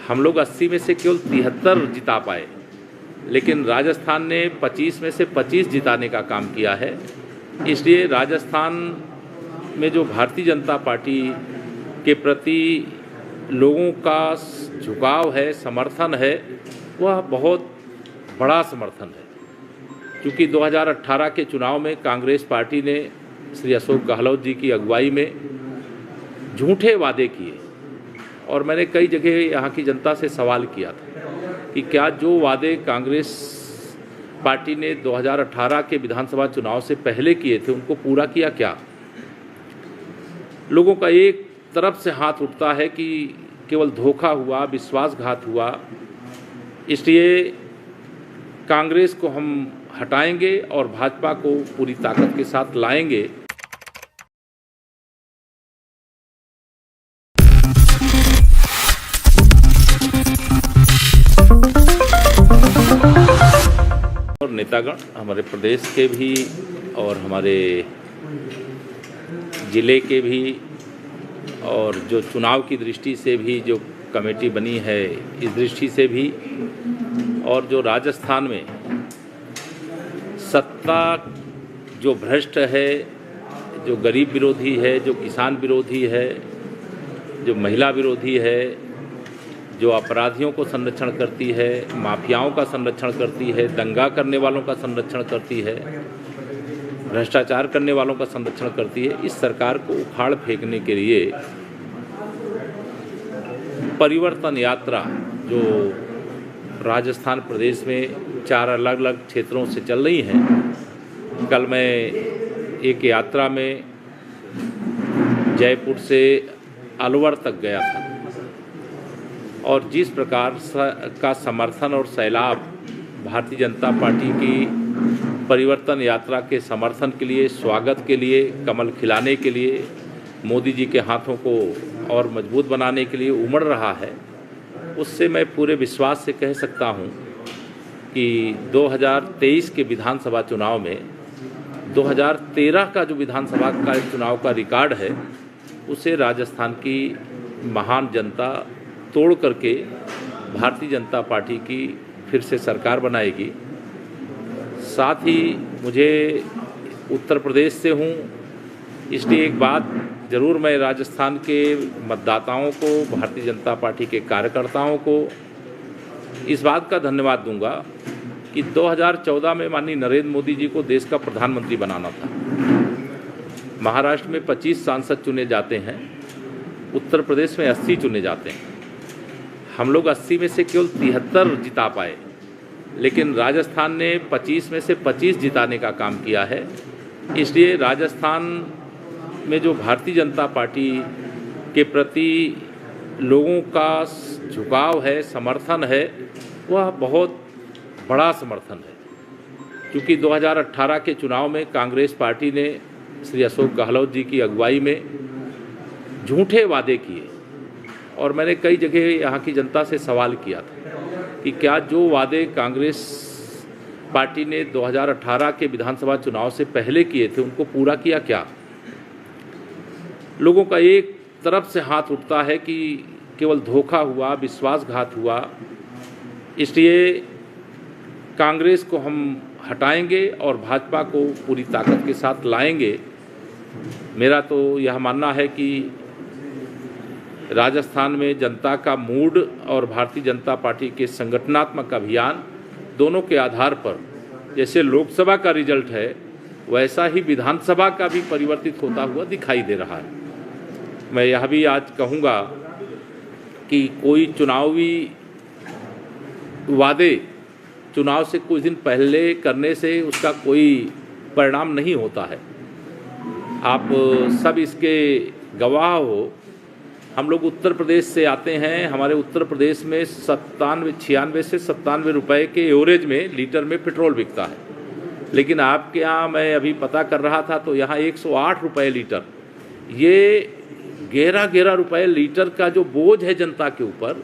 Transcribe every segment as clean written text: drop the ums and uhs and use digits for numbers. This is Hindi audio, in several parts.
हम लोग 80 में से केवल 73 जिता पाए, लेकिन राजस्थान ने 25 में से 25 जिताने का काम किया है। इसलिए राजस्थान में जो भारतीय जनता पार्टी के प्रति लोगों का झुकाव है, समर्थन है, वह बहुत बड़ा समर्थन है। क्योंकि 2018 के चुनाव में कांग्रेस पार्टी ने श्री अशोक गहलोत जी की अगुवाई में झूठे वादे किए और मैंने कई जगह यहाँ की जनता से सवाल किया था कि क्या जो वादे कांग्रेस पार्टी ने 2018 के विधानसभा चुनाव से पहले किए थे उनको पूरा किया क्या। लोगों का एक तरफ से हाथ उठता है कि केवल धोखा हुआ, विश्वासघात हुआ, इसलिए कांग्रेस को हम हटाएंगे और भाजपा को पूरी ताकत के साथ लाएंगे। और नेतागण हमारे प्रदेश के भी और हमारे ज़िले के भी और जो चुनाव की दृष्टि से भी जो कमेटी बनी है इस दृष्टि से भी, और जो राजस्थान में सत्ता जो भ्रष्ट है, जो गरीब विरोधी है, जो किसान विरोधी है, जो महिला विरोधी है, जो अपराधियों को संरक्षण करती है, माफियाओं का संरक्षण करती है, दंगा करने वालों का संरक्षण करती है, भ्रष्टाचार करने वालों का संरक्षण करती है, इस सरकार को उखाड़ फेंकने के लिए परिवर्तन यात्रा जो राजस्थान प्रदेश में 4 अलग अलग क्षेत्रों से चल रही हैं। कल मैं एक यात्रा में जयपुर से अलवर तक गया था और जिस प्रकार का समर्थन और सैलाब भारतीय जनता पार्टी की परिवर्तन यात्रा के समर्थन के लिए, स्वागत के लिए, कमल खिलाने के लिए, मोदी जी के हाथों को और मजबूत बनाने के लिए उमड़ रहा है, उससे मैं पूरे विश्वास से कह सकता हूं कि 2023 के विधानसभा चुनाव में 2013 का जो विधानसभा का चुनाव का रिकॉर्ड है उसे राजस्थान की महान जनता तोड़ करके भारतीय जनता पार्टी की फिर से सरकार बनाएगी। साथ ही मुझे उत्तर प्रदेश से हूँ, इसलिए एक बात ज़रूर मैं राजस्थान के मतदाताओं को, भारतीय जनता पार्टी के कार्यकर्ताओं को इस बात का धन्यवाद दूंगा कि 2014 में माननीय नरेंद्र मोदी जी को देश का प्रधानमंत्री बनाना था। महाराष्ट्र में 25 सांसद चुने जाते हैं, उत्तर प्रदेश में 80 चुने जाते हैं। हम लोग 80 में से केवल 73 जिता पाए, लेकिन राजस्थान ने 25 में से 25 जिताने का काम किया है। इसलिए राजस्थान में जो भारतीय जनता पार्टी के प्रति लोगों का झुकाव है, समर्थन है, वह बहुत बड़ा समर्थन है। क्योंकि 2018 के चुनाव में कांग्रेस पार्टी ने श्री अशोक गहलोत जी की अगुवाई में झूठे वादे किए और मैंने कई जगह यहाँ की जनता से सवाल किया था कि क्या जो वादे कांग्रेस पार्टी ने 2018 के विधानसभा चुनाव से पहले किए थे उनको पूरा किया क्या। लोगों का एक तरफ से हाथ उठता है कि केवल धोखा हुआ, विश्वासघात हुआ, इसलिए कांग्रेस को हम हटाएंगे और भाजपा को पूरी ताकत के साथ लाएंगे। मेरा तो यह मानना है कि राजस्थान में जनता का मूड और भारतीय जनता पार्टी के संगठनात्मक अभियान दोनों के आधार पर जैसे लोकसभा का रिजल्ट है वैसा ही विधानसभा का भी परिवर्तित होता हुआ दिखाई दे रहा है। मैं यह भी आज कहूँगा कि कोई चुनावी वादे चुनाव से कुछ दिन पहले करने से उसका कोई परिणाम नहीं होता है। आप सब इसके गवाह हो। हम लोग उत्तर प्रदेश से आते हैं, हमारे उत्तर प्रदेश में 96 से 97 रुपए के एवरेज में लीटर में पेट्रोल बिकता है, लेकिन आपके यहाँ मैं अभी पता कर रहा था तो यहाँ 108 रुपये लीटर। ये 11 रुपये लीटर का जो बोझ है जनता के ऊपर,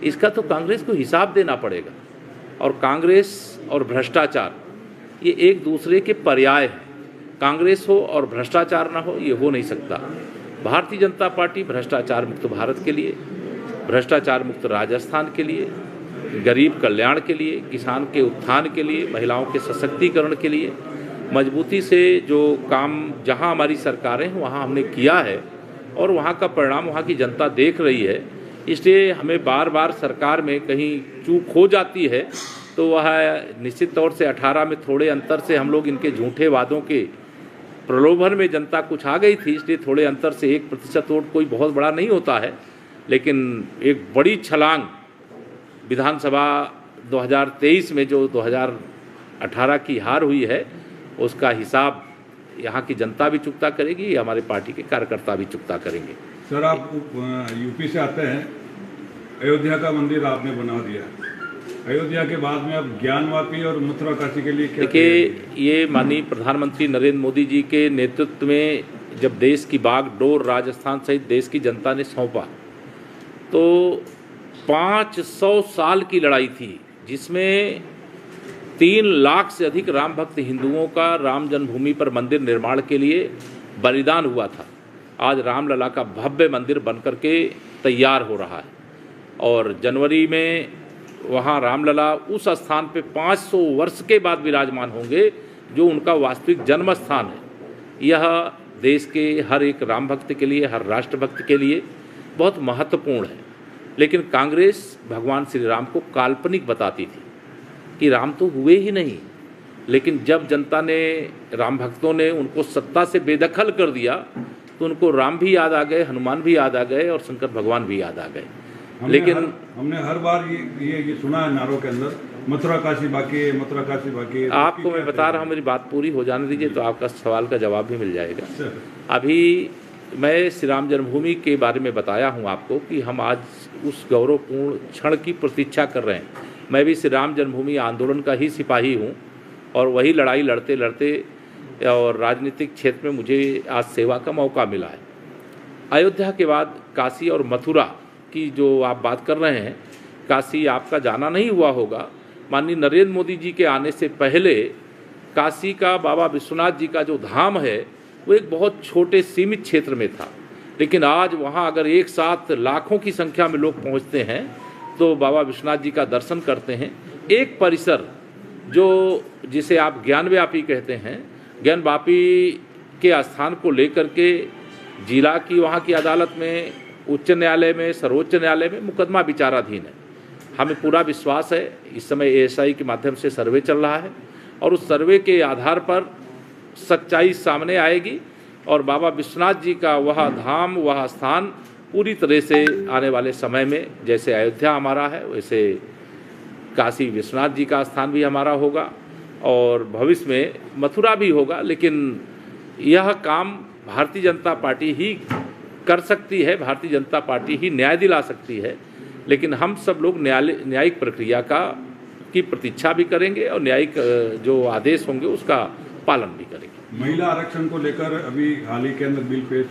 इसका तो कांग्रेस को हिसाब देना पड़ेगा। और कांग्रेस और भ्रष्टाचार ये एक दूसरे के पर्याय हैं। कांग्रेस हो और भ्रष्टाचार ना हो, ये हो नहीं सकता। भारतीय जनता पार्टी भ्रष्टाचार मुक्त भारत के लिए, भ्रष्टाचार मुक्त राजस्थान के लिए, गरीब कल्याण के लिए, किसान के उत्थान के लिए, महिलाओं के सशक्तिकरण के लिए मजबूती से जो काम जहां हमारी सरकारें हैं वहां हमने किया है और वहां का परिणाम वहां की जनता देख रही है। इसलिए हमें बार बार सरकार में कहीं चूक हो जाती है तो वह निश्चित तौर से 18 में थोड़े अंतर से हम लोग इनके झूठे वादों के प्रलोभन में जनता कुछ आ गई थी, इसलिए थोड़े अंतर से 1% वोट कोई बहुत बड़ा नहीं होता है, लेकिन एक बड़ी छलांग विधानसभा 2023 में जो 2018 की हार हुई है उसका हिसाब यहाँ की जनता भी चुकता करेगी, हमारे पार्टी के कार्यकर्ता भी चुकता करेंगे। सर, आप यूपी से आते हैं, अयोध्या का मंदिर आपने बना दिया, अयोध्या के बाद में अब ज्ञानवापी और मथुरा काशी के लिए क्या? देखिए, ये माननीय प्रधानमंत्री नरेंद्र मोदी जी के नेतृत्व में जब देश की बागडोर राजस्थान सहित देश की जनता ने सौंपा तो 500 साल की लड़ाई थी, जिसमें 3 लाख से अधिक राम भक्त हिंदुओं का राम जन्मभूमि पर मंदिर निर्माण के लिए बलिदान हुआ था। आज रामलला का भव्य मंदिर बनकर के तैयार हो रहा है और जनवरी में वहाँ रामलला उस स्थान पे 500 वर्ष के बाद विराजमान होंगे जो उनका वास्तविक जन्म स्थान है। यह देश के हर एक राम भक्त के लिए, हर राष्ट्रभक्त के लिए बहुत महत्वपूर्ण है। लेकिन कांग्रेस भगवान श्री राम को काल्पनिक बताती थी कि राम तो हुए ही नहीं, लेकिन जब जनता ने, राम भक्तों ने उनको सत्ता से बेदखल कर दिया तो उनको राम भी याद आ गए, हनुमान भी याद आ गए और शंकर भगवान भी याद आ गए। लेकिन हमने हर बार ये सुना है नारों के अंदर, मथुरा काशी बाकी है, मथुरा काशी बाकी है। आपको मैं बता रहा हूँ, मेरी बात पूरी हो जाने दीजिए तो आपका सवाल का जवाब भी मिल जाएगा। अभी मैं श्री राम जन्मभूमि के बारे में बताया हूँ आपको कि हम आज उस गौरवपूर्ण क्षण की प्रतीक्षा कर रहे हैं। मैं भी श्री राम जन्मभूमि आंदोलन का ही सिपाही हूँ और वही लड़ाई लड़ते लड़ते और राजनीतिक क्षेत्र में मुझे आज सेवा का मौका मिला है। अयोध्या के बाद काशी और मथुरा की जो आप बात कर रहे हैं, काशी आपका जाना नहीं हुआ होगा। माननीय नरेंद्र मोदी जी के आने से पहले काशी का बाबा विश्वनाथ जी का जो धाम है वो एक बहुत छोटे सीमित क्षेत्र में था, लेकिन आज वहाँ अगर एक साथ लाखों की संख्या में लोग पहुँचते हैं तो बाबा विश्वनाथ जी का दर्शन करते हैं। एक परिसर जो जिसे आप ज्ञानव्यापी कहते हैं, ज्ञानवापी के स्थान को लेकर के जिला की वहाँ की अदालत में, उच्च न्यायालय में, सर्वोच्च न्यायालय में मुकदमा विचाराधीन है। हमें पूरा विश्वास है, इस समय एएसआई के माध्यम से सर्वे चल रहा है और उस सर्वे के आधार पर सच्चाई सामने आएगी और बाबा विश्वनाथ जी का वह धाम, वह स्थान पूरी तरह से आने वाले समय में, जैसे अयोध्या हमारा है वैसे काशी विश्वनाथ जी का स्थान भी हमारा होगा और भविष्य में मथुरा भी होगा। लेकिन यह काम भारतीय जनता पार्टी ही कर सकती है, भारतीय जनता पार्टी ही न्याय दिला सकती है। लेकिन हम सब लोग न्यायिक प्रक्रिया की प्रतीक्षा भी करेंगे और न्यायिक जो आदेश होंगे उसका पालन भी करेंगे। महिला आरक्षण को लेकर अभी हाल ही के अंदर बिल पेश